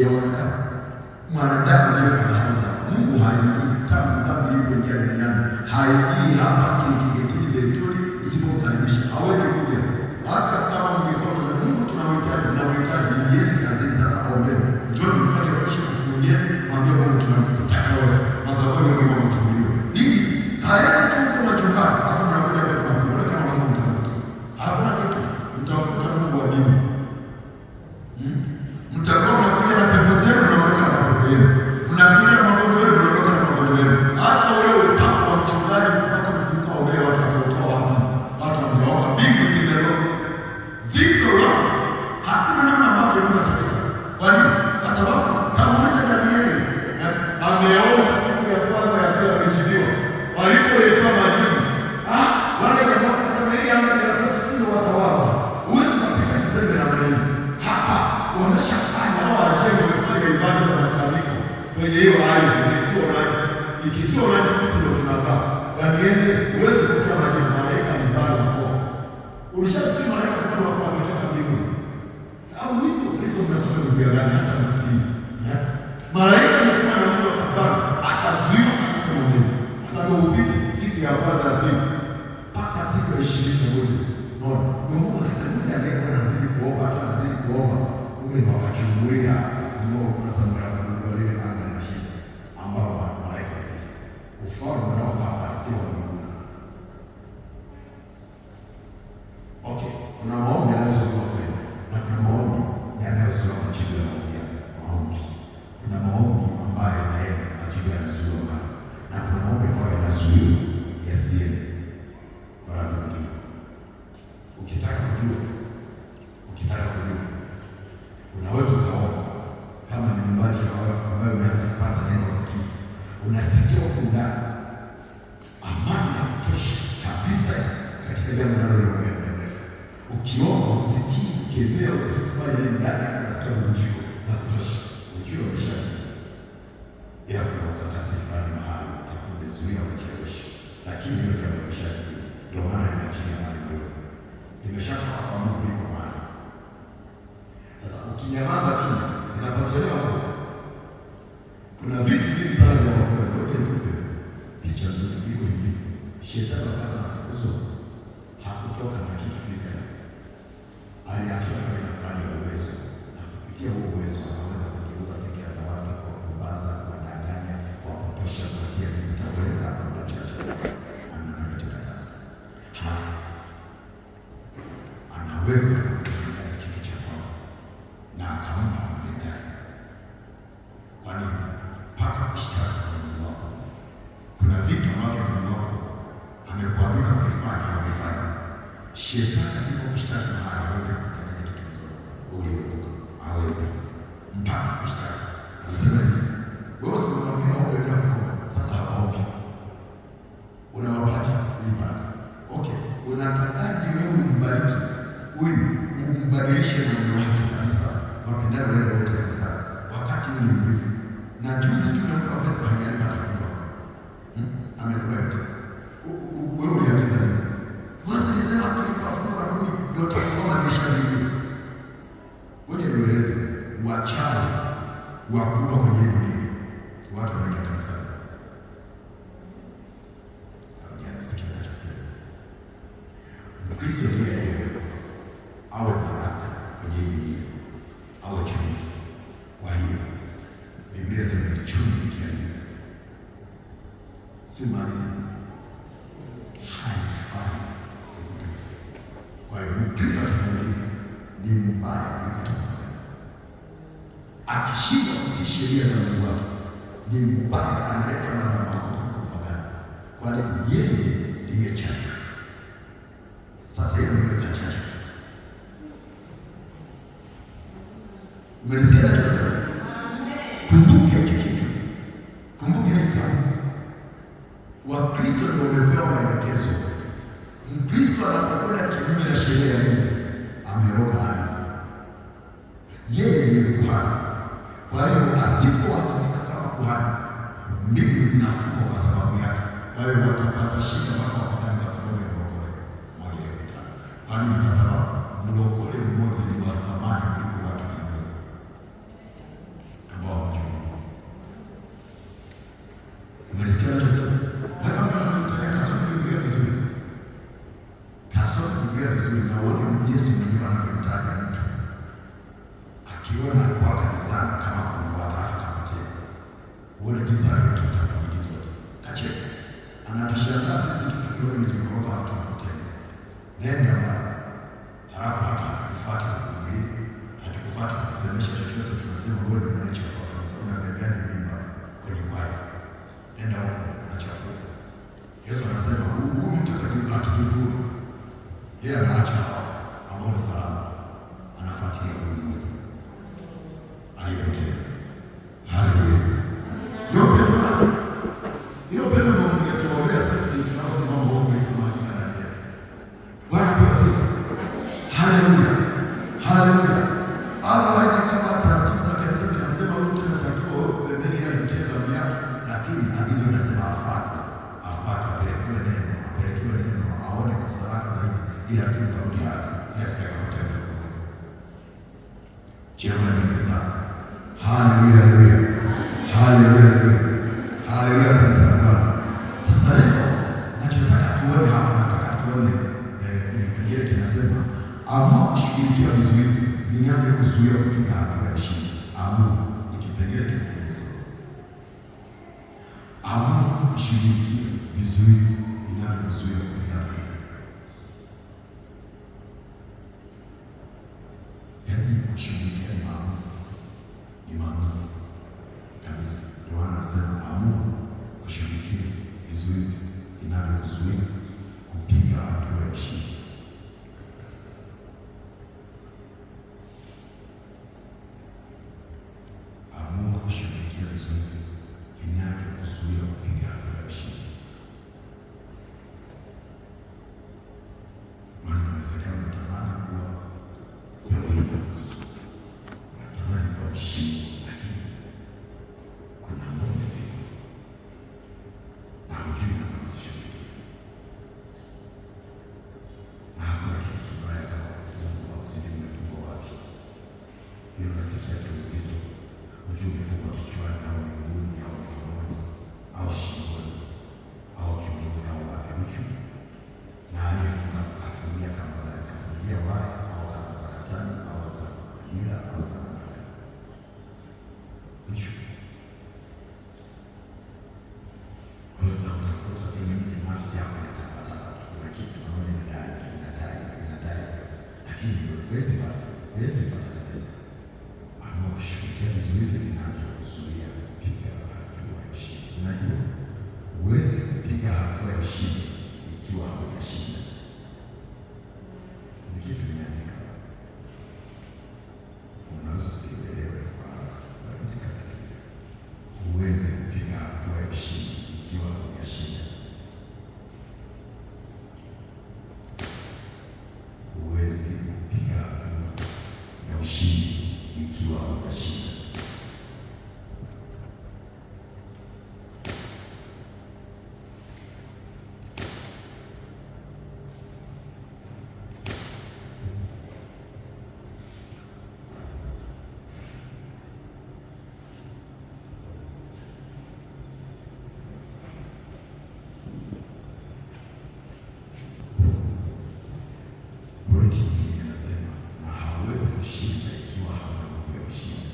hajaonekana. Mwanadamu ndiye anaanza. Mungu haingii tangu dhambi ilipoingia duniani. Haingii hapa kikitini zeituni usipomkaribisha. Hawezi kuja. Hata kama mngekuwa na Mungu tunamhitaji na mhitaji yeye kazini sasa aombe. Njoo mfanye kesho kufungia mwambie Mungu tunakutaka wewe. Madhabahu ya Mungu mtuliwe. Nini? Haya tu kwa majumbani. Hapo mnakuja kwa Mungu kama Mungu mtakuta. Hakuna kitu. Mtakuta Mungu wa dini. Mtakuwa mnakuja na pepo zenu na weka na pepo yenu. Mnakuja na magonjwa yenu na weka na magonjwa yenu. Hata ule upako wa mchungaji mpaka msika ombe watu watatoa wapi? Watu wameomba mbingu zimelo. Ziko wapi? Hakuna namna ambavyo Mungu atapita. Kwa nini? Kwa sababu kama mmoja Danieli ameomba siku ya kwanza ya pili amejibiwa. Walipoletewa majibu. Wale jamaa wakasema hili anga ni la kwetu sisi watawala. Huwezi kupita Desemba namna hii. Hapa wameshafanya hao wajengo wamefanya ibada za matambiko. Kwenye hiyo hali ikitiwa rais. Ikitiwa rais sisi ndio tunakaa. Danieli huwezi kupita majibu malaika ni bado hapo. Ulishafikiri malaika kwa wako wametoka mbinguni. Au hivyo Kristo mnasoma Biblia gani hata nafikiri. Malaika mtuma na Mungu akabana akazuiwa kabisa Mungu. Atakapoupiti siku ya kwanza ya pili mpaka siku ya 21. Unaona? Mungu akasema Danieli anazidi kuomba hata anazidi kuomba. Mungu ndio akachungulia afunua kwa sababu ya kuangalia anga na shida ambao malaika wamekuja. Ufalme nao hapa sio wa Mungu. Okay, kuna maombi yanayozunguka kweli na kuna maombi yanayozunguka chini ya maombi. Kuna maombi ambayo yanaenda majibu yanazunguka na kuna maombi ambayo yanazuiwa yasiende. Kwa lazima tujue. Ukitaka kujua unaweza ukaomba kama ni mwimbaji ambaye unaweza kupata neno sikivu. Unasikia kuna amani ya kutosha kabisa katika jambo unaloliomba. Ukiomba usikii kemea usifanye ile ndani ya kusikia ujio na kutosha. Ujio umeshaji. Ila kuna ukakasi fulani mahali utakuzuia ucheleweshe. Lakini hiyo kama umeshaji ndio maana inaachia mahali ndio. Nimeshatoka kwa Mungu iko mahali. Sasa ukinyamaza kimya unapotelewa. Kuna vitu vingi sana vya ngoja nikupe picha nzuri iko hivi. Shetani wakati anafukuzo hakutoka na kitu kizuri. Aliakiwa kwa nafanya uwezo. Na kupitia huo uwezo anaweza kugeuza fikra za watu kwa kubaza, kudanganya, kwa kutosha, kutia zitaweza kwa chache. Anataka kazi. Anaweza kufanya kitu cha kwao. Na akaomba mbele. Kwa nini? Paka kushtaki kwa Mungu wako. Kuna vitu ambavyo Mungu wako amekuagiza kufanya na kufanya. Shetani asipokushtaki mahali hawezi kufanya kitu kidogo. Uliokoka hawezi. Mpaka kushtaki. Anasema hivi. Wewe usimwambie ombe bila kuomba. Sasa haombi. Unawapata ibada. Okay. Unatakaje wewe umbariki? Huyu umbadilishe na moyo wake kabisa. Wapendane wale wote kabisa. Wakati ni mvivu. Na juzi tunampa pesa hajapata fungu. Amekubali. Wewe ulianza nini? Wasi nisema kwa fungu la 10 ndio tutakuwa maisha hivi. Ngoja nieleze wachawi wakubwa kwenye hili. Watu wanaenda kanisa. Hawajasikia kanisa. Kristo ndiye awe baraka kwenye hili. Awe chumvi. Kwa hiyo Biblia inasema chumvi kiasi. Si malizi. Haifai. Kwa hiyo Kristo ni mbaya kuliko akishinda kutii sheria za Mungu wake. Ni mbaya, analeta mambo kuliko pagani. Kwa hiyo yeye ndiye chanzo. Sasa yeye ndiye chanzo. Umelisikia nasema? Kumbuke kitu. Kumbuke kitu. Wakristo ndio wamepewa maelekezo. Mkristo anapokwenda kinyume na sheria ya Mungu ameroga hali. Yeye ndiye kuhani. Kwa hiyo asipohakika kama kuhani, mbingu zinafungwa kwa sababu yake. Kwa hiyo watapata shida mpaka wapatane kwa sababu ya mlokole mmoja ya vitano. Kwa nini? Kwa sababu mlokole mmoja ni wa thamani kuliko watu wengine. sana kama kumwona hata kapatia. Uone jinsi anavyotafuta kuigiza. Kache. Anatushangaa sisi tukiwa ni mkoroga hata tunapotea. Nenda bwana. Halafu hata kufuata kuhubiri, hatukufuata kusemesha chochote, tunasema wewe ni unachofuata. Unabebea mimba kwenye kwaya. Nenda huko unachafuka. Yesu anasema huyu mtakatifu atakufuru. Yeye anaacha ambao ni salama. Anafuatilia Mungu. Alipotea. Haleluya. Ndio pendo ndio tungetuombea sisi tunaosimama huko kama haki. Bwana Yesu. Haleluya. Haleluya. Otherwise kama taratibu za kanisa zinasema mtu anatakiwa pembeni ya mtenda vyake, lakini agizo linasema afate apelekewe neno aone kwa salama zaidi ili aturudi haki. Nasikia kama tendo. Jema ni sana. Haleluya. Haleluya. Haleluya kanisa la Bwana. Sasa leo nachotaka tuone hapa, nataka tuone kipengele kinasema amua kushughulikia vizuizi vinavyokuzuia kupiga hatua ya ushindi. Amua ni kipengele kinachoeleza. Amua kushughulikia vizuizi vinavyokuzuia kupiga hatua. Yaani kushughulikia ni maamuzi. Ni maamuzi kabisa. Yohana anasema amua kushughulikia vizuizi vinavyokuzuia kupiga hatua ya ushindi. Kushughulikia vizuizi vinavyokuzuia kupiga hatua ya ushindi. Maana inawezekana unatamani kuwa wewe unatamani kuwa mshindi, lakini kuna mambo ziko na hujui namna ya kushughulikia. Na hakuna kitu kibaya kama kufungwa usije umefungwa wapi. Hiyo nasikia uzito. Ujue umefungwa kichwani au miguuni au mkononi au shingoni au kiunoni au wapi ujue. Na aliyefunga kafungia kamba zake, kafungia waya au kamba za katani au za nira au za mwanadamu. Ujue. Kwa sababu utakuta kwenye nafsi yako inatapatapa. Kuna kitu naona inadai. Lakini huwezi pata kabisa. Amua kushughulikia vizuizi vinavyokuzuia kupiga hatua ya ushindi. Unajua huwezi kupiga hatua ya ushindi ikiwa hujashinda. Ni kitu kimeandika. Unaweza usielewe kwa kuandika kitu. Huwezi kupiga hatua ya ushindi ikiwa hujashinda. Huwezi kupiga hatua ya ushindi ikiwa hujashinda. Inasema na hauwezi kushinda ikiwa hauna nguvu ya ushindi.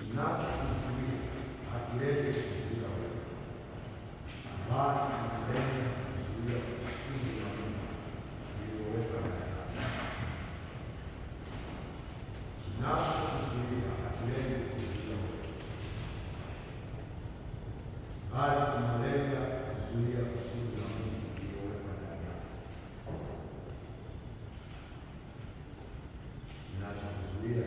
Kinachokuzuia hakileti kuzuia wewe, bali kinalenga kuzuia kusudi la Mungu lililowekwa ndani yako. Kinachokuzuia hakileti kuzuia wewe, bali kinalenga kuzuia kusudi la Mungu lililowekwa ndani yako. Kinachokuzuia